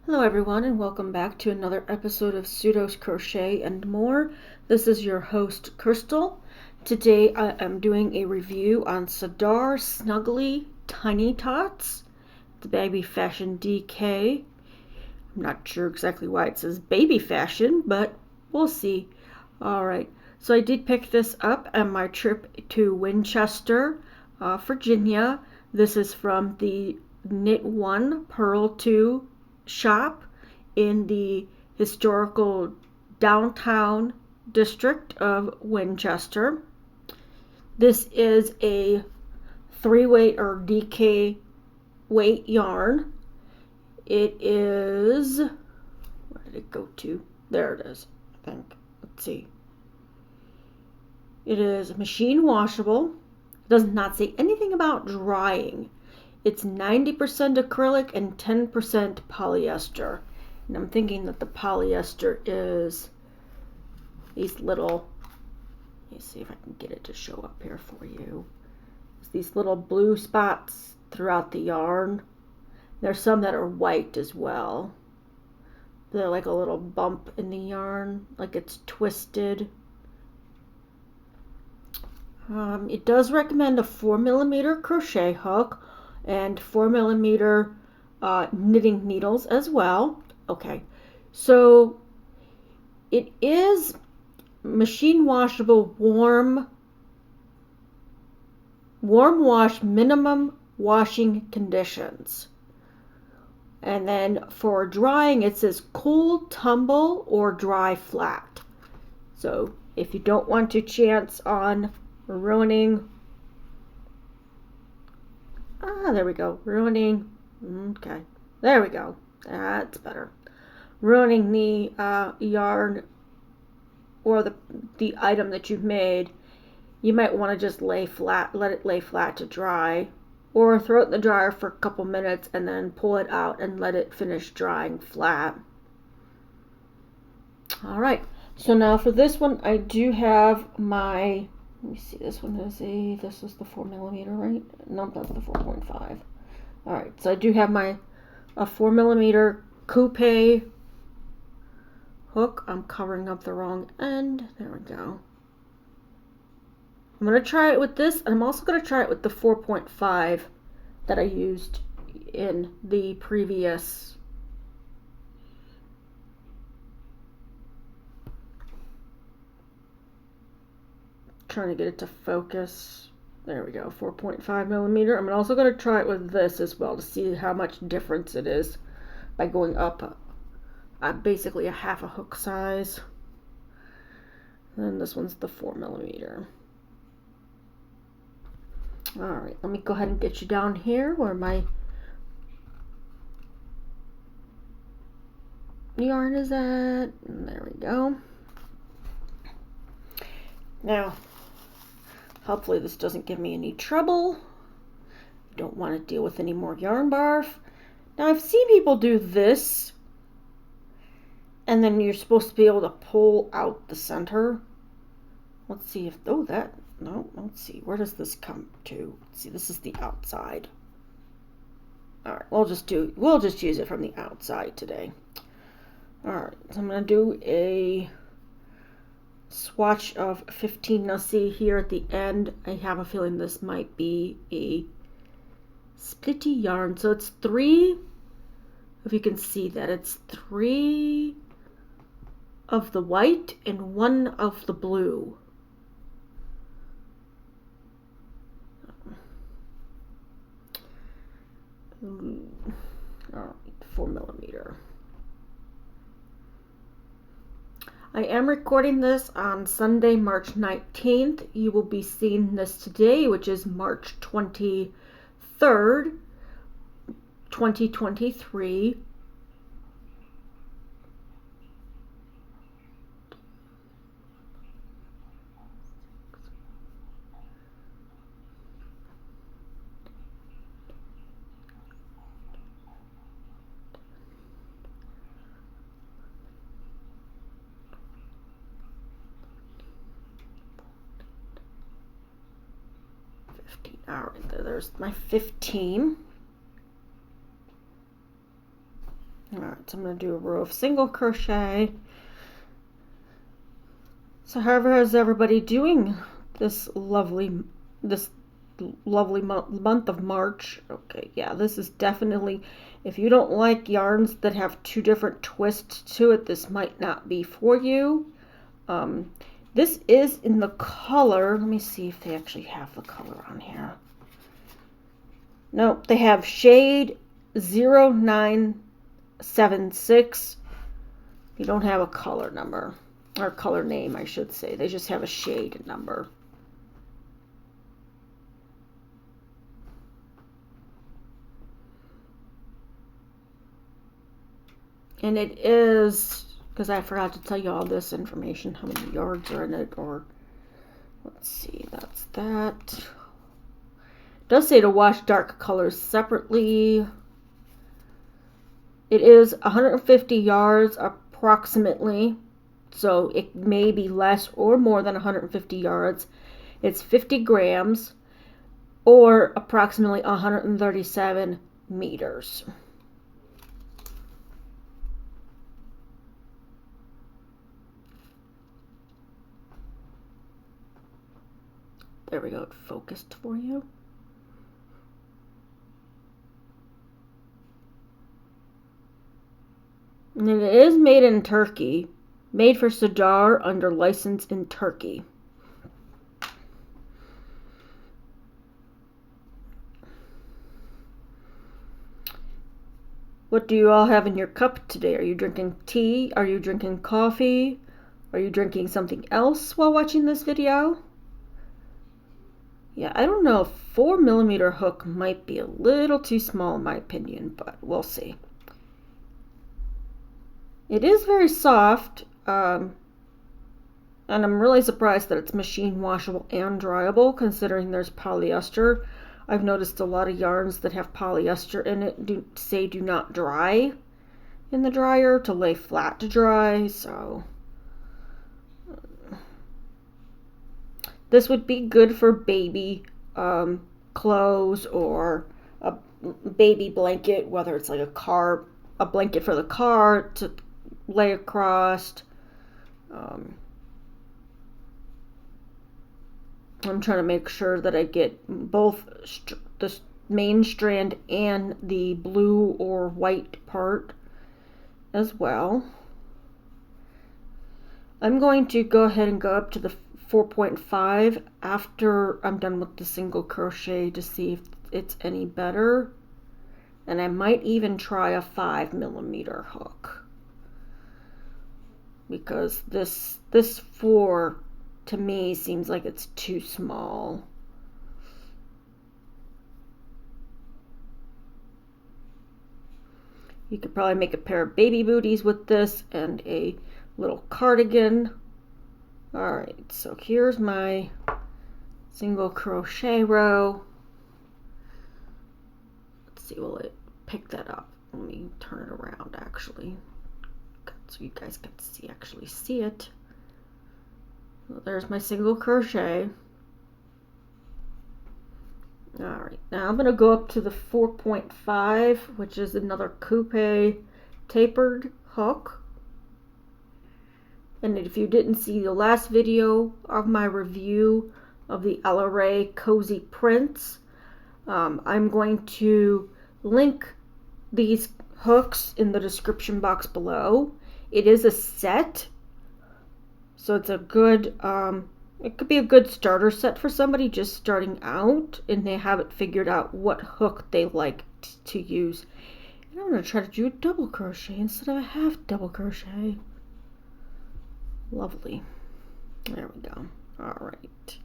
Hello everyone and welcome back to another episode of Pseudos Crochet and More. This is your host Crystal. Today I am doing a review on Sirdar Snuggly Tiny Tots, the baby fashion DK. I'm not sure exactly why it says baby fashion, but we'll see. Alright, so I did pick this up on my trip to Winchester, Virginia. This is from the Knit 1 Purl 2 shop in the historical downtown district of Winchester. This is a 3-weight or DK weight yarn. It is, where did it go to? There it is, I think. Let's see. It is machine washable. It does not say anything about drying. It's 90% acrylic and 10% polyester. And I'm thinking that the polyester is these little, let me see if I can get it to show up here for you. It's these little blue spots throughout the yarn. There's some that are white as well. They're like a little bump in the yarn, like it's twisted. It does recommend a 4mm crochet hook and 4mm knitting needles as well. Okay, so it is machine washable, warm wash, minimum washing conditions. And then for drying, it says cool, tumble, or dry flat. So if you don't want to chance on ruining, there we go, okay, there we go, that's better, ruining the yarn or the item that you've made, you might want to just let it lay flat to dry, or throw it in the dryer for a couple minutes and then pull it out and let it finish drying flat. All right, so now for this one, I do have my, let me see, this is the 4mm, right? No, that's the 4.5. All right, so I do have my 4mm coupe hook. I'm covering up the wrong end. There we go. I'm going to try it with this, and I'm also going to try it with the 4.5 that I used in the previous. Trying to get it to focus. There we go, 4.5mm. I'm also going to try it with this as well to see how much difference it is by going up basically a half a hook size. And this one's the 4mm. Alright, let me go ahead and get you down here where my yarn is at. And there we go. Now, hopefully this doesn't give me any trouble. Don't want to deal with any more yarn barf. Now I've seen people do this, and then you're supposed to be able to pull out the center. Let's see if, let's see, where does this come to? Let's see, this is the outside. All right, we'll just use it from the outside today. All right, so I'm gonna do a swatch of 15. Now see here at the end, I have a feeling this might be a splitty yarn. So it's 3, if you can see that, it's 3 of the white and 1 of the blue. All right, 4mm. I am recording this on Sunday, March 19th. You will be seeing this today, which is March 23rd, 2023. All right, there's my 15. Alright, so I'm going to do a row of single crochet. So however is everybody doing this lovely month of March? Okay, yeah, this is definitely, if you don't like yarns that have two different twists to it, this might not be for you. This is in the color, let me see if they actually have the color on here. No, they have shade 0976. You don't have a color number, or color name, I should say. They just have a shade number. And it is, because I forgot to tell you all this information, how many yards are in it, or let's see, that's that. It does say to wash dark colors separately. It is 150 yards approximately, so it may be less or more than 150 yards. It's 50 grams or approximately 137 meters. There we go, it focused for you. And it is made in Turkey, made for Sirdar under license in Turkey. What do you all have in your cup today? Are you drinking tea? Are you drinking coffee? Are you drinking something else while watching this video? Yeah, I don't know. 4mm hook might be a little too small in my opinion, but we'll see. It is very soft, and I'm really surprised that it's machine washable and dryable, considering there's polyester. I've noticed a lot of yarns that have polyester in it do not dry in the dryer, to lay flat to dry, so this would be good for baby clothes or a baby blanket, whether it's like a blanket for the car to lay across. I'm trying to make sure that I get both the main strand and the blue or white part as well. I'm going to go ahead and go up to the 4.5 after I'm done with the single crochet to see if it's any better. And I might even try a 5mm hook, because this 4 to me seems like it's too small. You could probably make a pair of baby booties with this and a little cardigan. Alright, so here's my single crochet row. Let's see, will it pick that up? Let me turn it around actually, so you guys get to actually see it. So there's my single crochet. Alright, now I'm going to go up to the 4.5, which is another coupe tapered hook. And if you didn't see the last video of my review of the LRA Cozy Prints, I'm going to link these hooks in the description box below. It is a set, so it's a good, it could be a good starter set for somebody just starting out and they haven't figured out what hook they like to use. And I'm going to try to do a double crochet instead of a half double crochet. Lovely. There we go. Alright.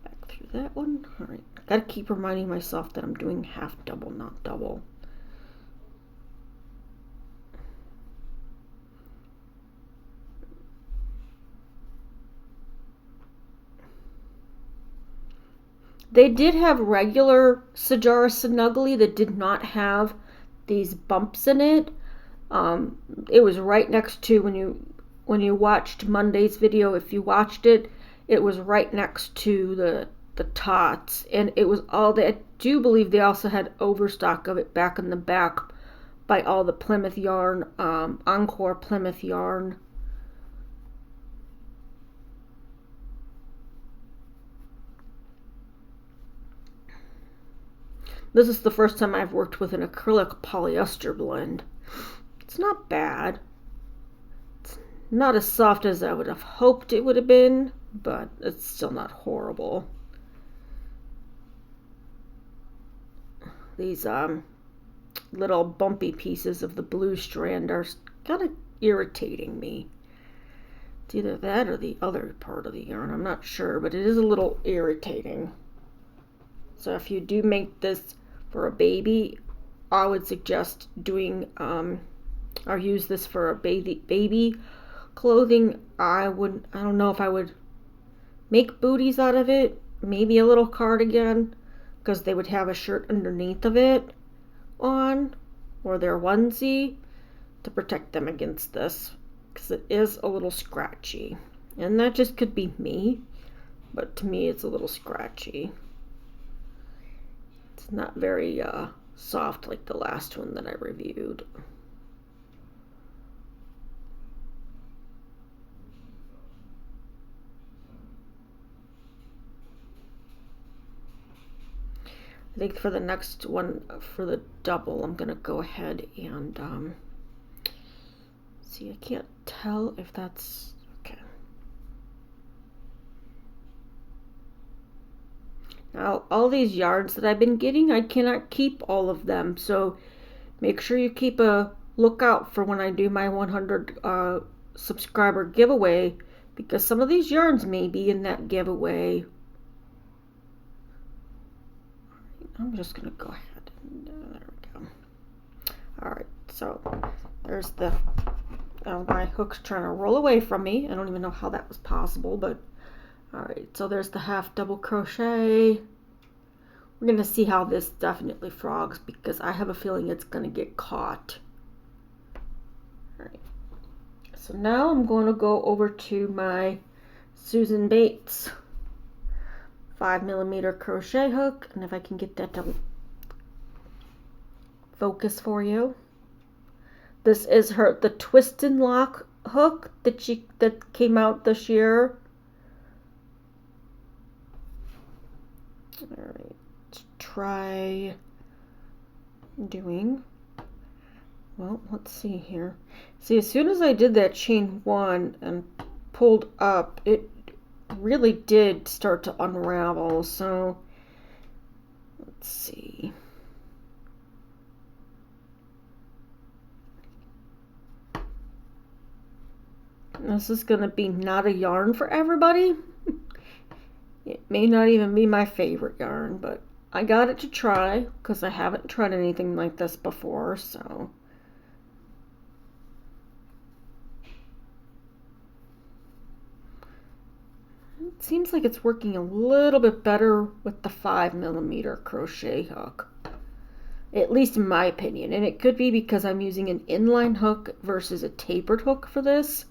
Back through that one. Alright. Gotta keep reminding myself that I'm doing half double, not double. They did have regular Sirdar Snuggly that did not have these bumps in it. It was right next to, when you watched Monday's video, if you watched it, it was right next to the Tots, and it was all, I do believe they also had overstock of it back in the back by all the Plymouth yarn, Encore Plymouth yarn. This is the first time I've worked with an acrylic polyester blend. It's not bad. It's not as soft as I would have hoped it would have been, but it's still not horrible. These little bumpy pieces of the blue strand are kind of irritating me. It's either that or the other part of the yarn. I'm not sure, but it is a little irritating. So if you do make this for a baby, I would suggest doing or use this for a baby clothing. I don't know if I would make booties out of it. Maybe a little cardigan, because they would have a shirt underneath of it on, or their onesie, to protect them against this, because it is a little scratchy. And that just could be me, but to me it's a little scratchy. It's not very soft like the last one that I reviewed. I think for the next one, for the double, I'm gonna go ahead and see. I can't tell if that's okay. Now, all these yarns that I've been getting, I cannot keep all of them, so make sure you keep a lookout for when I do my 100 subscriber giveaway, because some of these yarns may be in that giveaway. I'm just gonna go ahead and there we go. Alright, so there's the my hook's trying to roll away from me. I don't even know how that was possible, but alright, so there's the half double crochet. We're gonna see how this definitely frogs, because I have a feeling it's gonna get caught. Alright, so now I'm going to go over to my Susan Bates 5mm crochet hook, and if I can get that to focus for you. This is the twist and lock hook that came out this year. All right, let's try doing. Well, let's see here. See, as soon as I did that chain one and pulled up, it really did start to unravel. So let's see. This is going to be not a yarn for everybody. It may not even be my favorite yarn, but I got it to try because I haven't tried anything like this before, so. It seems like it's working a little bit better with the 5mm crochet hook. At least in my opinion. And it could be because I'm using an inline hook versus a tapered hook for this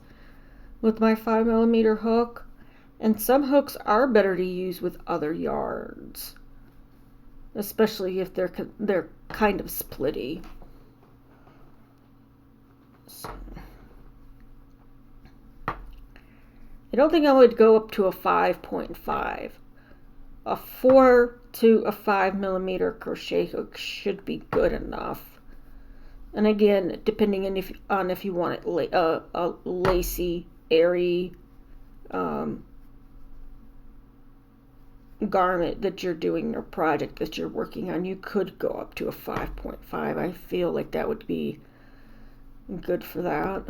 with my 5mm hook. And some hooks are better to use with other yarns, especially if they're kind of splitty. So. I don't think I would go up to a 5.5. A 4 to a 5mm crochet hook should be good enough. And again, depending on if you want it a lacy, airy garment that you're doing or project that you're working on, you could go up to a 5.5. I feel like that would be good for that.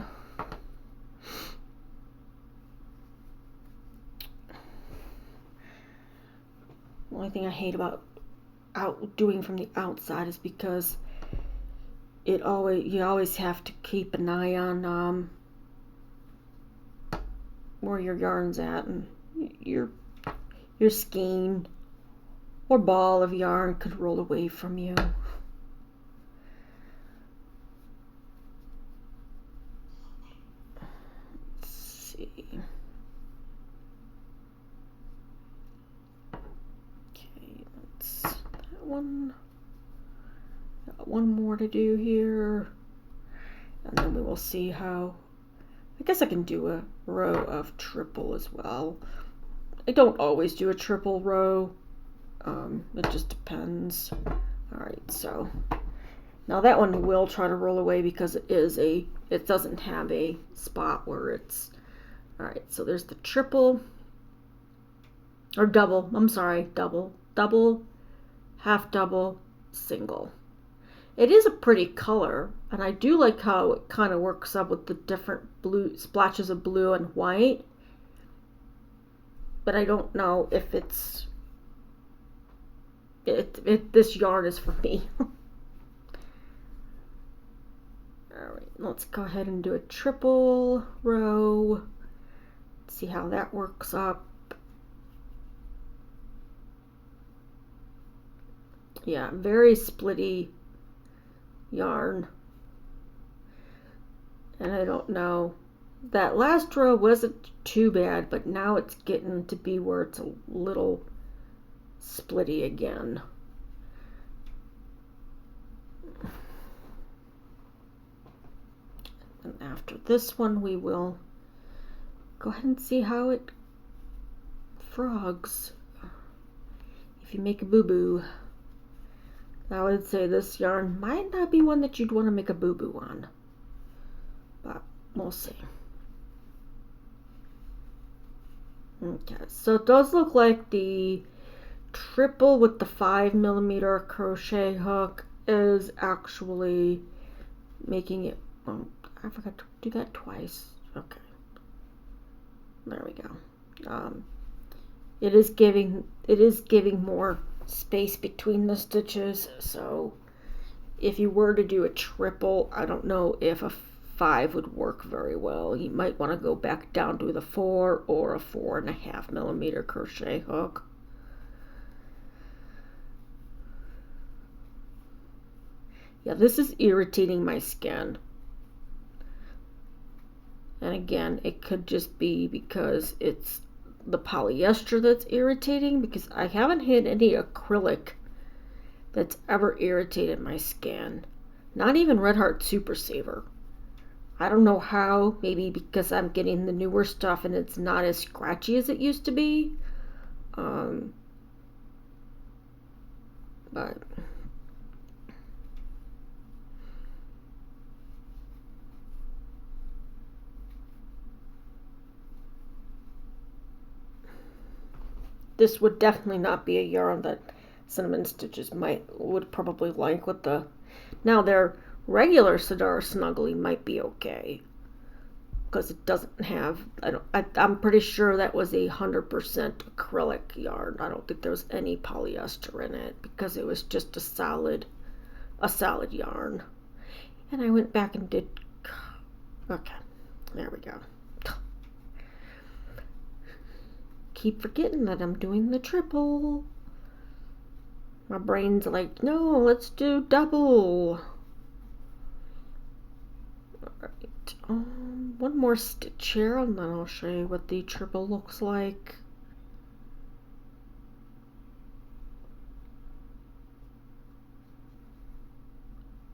The only thing I hate about doing from the outside is because you always have to keep an eye on where your yarn's at, and your skein or ball of yarn could roll away from you. Let's see. Okay, that's that one. Got one more to do here. And then we will see how, I guess I can do a row of triple as well. I don't always do a triple row. It just depends. Alright, so now that one will try to roll away because it doesn't have a spot where it's, alright, so there's the triple, or double, I'm sorry, double, half double, single. It is a pretty color, and I do like how it kind of works up with the different blue splashes of blue and white, but I don't know if this yarn is for me. Alright, let's go ahead and do a triple row. See how that works up. Yeah, very splitty yarn. And I don't know. That last row wasn't too bad, but now it's getting to be where it's a little splitty again. And after this one, we will go ahead and see how it frogs. If you make a boo-boo, I would say this yarn might not be one that you'd want to make a boo-boo on, but we'll see. Okay, so it does look like the triple with the 5mm crochet hook is actually making it, I forgot to do that twice. Okay, there we go. It is giving more space between the stitches, so if you were to do a triple, I don't know if a 5 would work very well. You might want to go back down to the 4 or a 4.5mm crochet hook. Yeah, this is irritating my skin. And again, it could just be because it's the polyester that's irritating, because I haven't had any acrylic that's ever irritated my skin. Not even Red Heart Super Saver. I don't know how, maybe because I'm getting the newer stuff and it's not as scratchy as it used to be. But this would definitely not be a yarn that Cinnamon Stitches would probably like with the, now their regular Sirdar Snuggly might be okay, because it doesn't have, I'm pretty sure that was 100% acrylic yarn. I don't think there was any polyester in it, because it was just a solid yarn. And I went back and did, okay, there we go. Keep forgetting that I'm doing the triple. My brain's like, no, let's do double. Alright, one more stitch here, and then I'll show you what the triple looks like.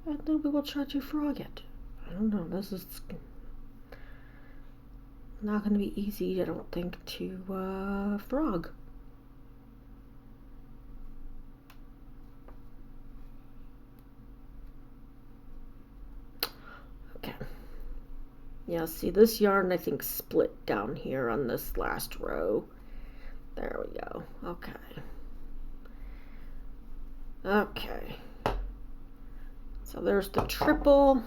And then we will try to frog it. I don't know, this is not going to be easy, I don't think, to frog. Okay. Yeah, see, this yarn I think split down here on this last row. There we go. Okay. Okay. So there's the triple.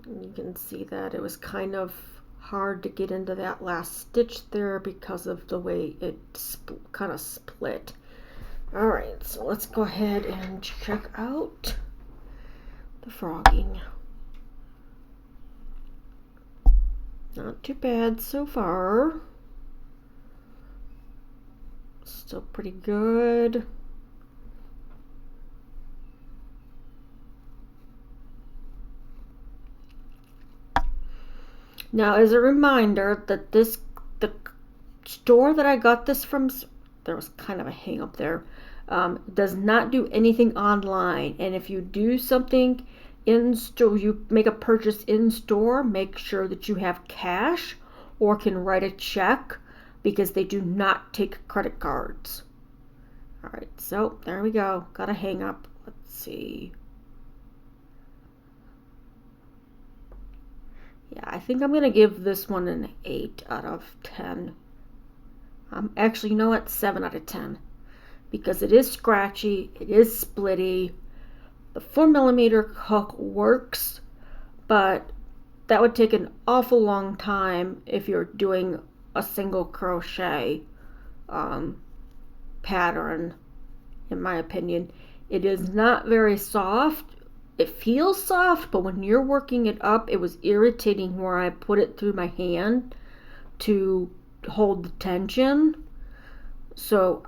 And you can see that it was kind of hard to get into that last stitch there because of the way it kind of split. Alright, so let's go ahead and check out the frogging. Not too bad so far. Still pretty good. Now, as a reminder that the store that I got this from, there was kind of a hang up there. Does not do anything online. And if you do something in store, you make a purchase in store, make sure that you have cash or can write a check, because they do not take credit cards. All right, so there we go. Got to hang up. Let's see. Yeah, I think I'm going to give this one an 8 out of 10. Actually, you know what? 7 out of 10. Because it is scratchy, it is splitty. The 4mm hook works, but that would take an awful long time if you're doing a single crochet pattern, in my opinion. It is not very soft. It feels soft, but when you're working it up, it was irritating where I put it through my hand to hold the tension. So,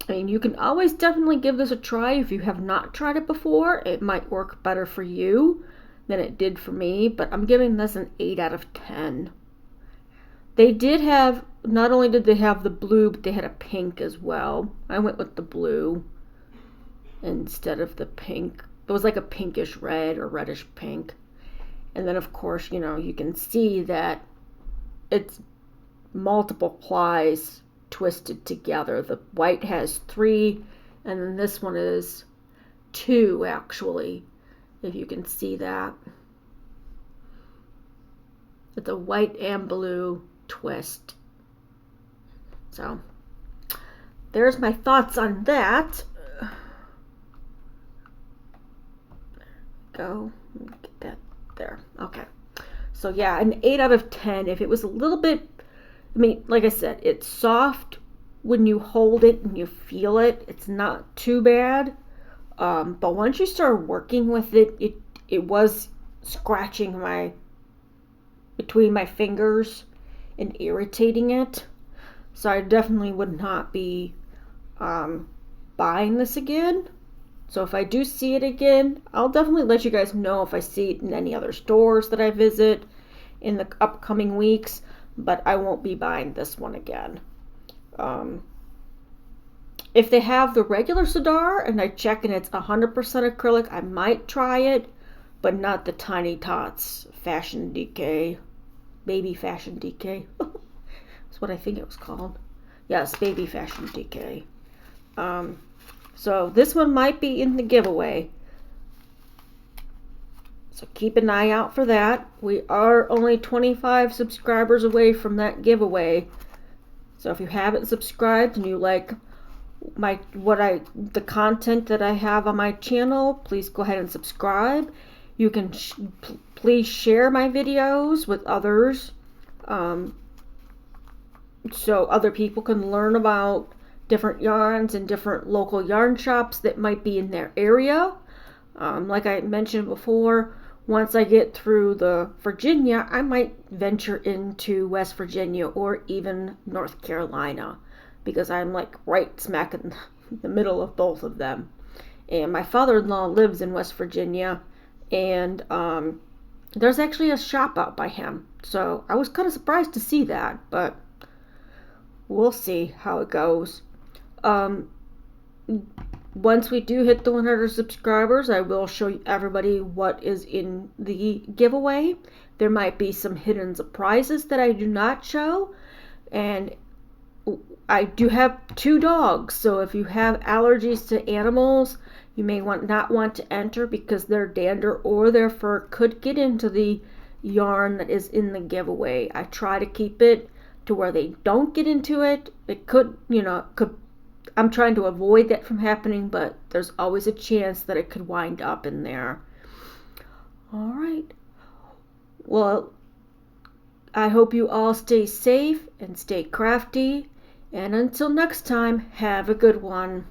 I mean, you can always definitely give this a try if you have not tried it before. It might work better for you than it did for me, but I'm giving this an 8 out of 10. They did have, not only did they have the blue, but they had a pink as well. I went with the blue instead of the pink. It was like a pinkish red or reddish pink. And then, of course, you know, you can see that it's multiple plies twisted together. The white has 3, and then this one is 2, actually, if you can see that. It's a white and blue twist. So there's my thoughts on that. Go get that there. Okay, so yeah, an 8 out of 10. If it was a little bit, I mean, like I said, it's soft when you hold it and you feel it. It's not too bad. But once you start working with it, it was scratching between my fingers and irritating it. So I definitely would not be buying this again. So if I do see it again, I'll definitely let you guys know if I see it in any other stores that I visit in the upcoming weeks. But I won't be buying this one again. If they have the regular Sirdar and I check and it's 100% acrylic, I might try it, but not the Tiny Tots Fashion Decay, Baby Fashion Decay. That's what I think it was called. Yes, Baby Fashion Decay. So this one might be in the giveaway. So keep an eye out for that. We are only 25 subscribers away from that giveaway. So if you haven't subscribed and you like the content that I have on my channel, please go ahead and subscribe. You can please share my videos with others, so other people can learn about different yarns and different local yarn shops that might be in their area. Like I mentioned before, once I get through the Virginia, I might venture into West Virginia or even North Carolina, because I'm like right smack in the middle of both of them. And my father-in-law lives in West Virginia, and there's actually a shop out by him. So I was kind of surprised to see that, but we'll see how it goes. Once we do hit the 100 subscribers, I will show everybody what is in the giveaway. There might be some hidden surprises that I do not show. And I do have 2 dogs, so if you have allergies to animals, you may not want to enter, because their dander or their fur could get into the yarn that is in the giveaway. I try to keep it to where they don't get into it. It could, I'm trying to avoid that from happening, but there's always a chance that it could wind up in there. All right. Well, I hope you all stay safe and stay crafty. And until next time, have a good one.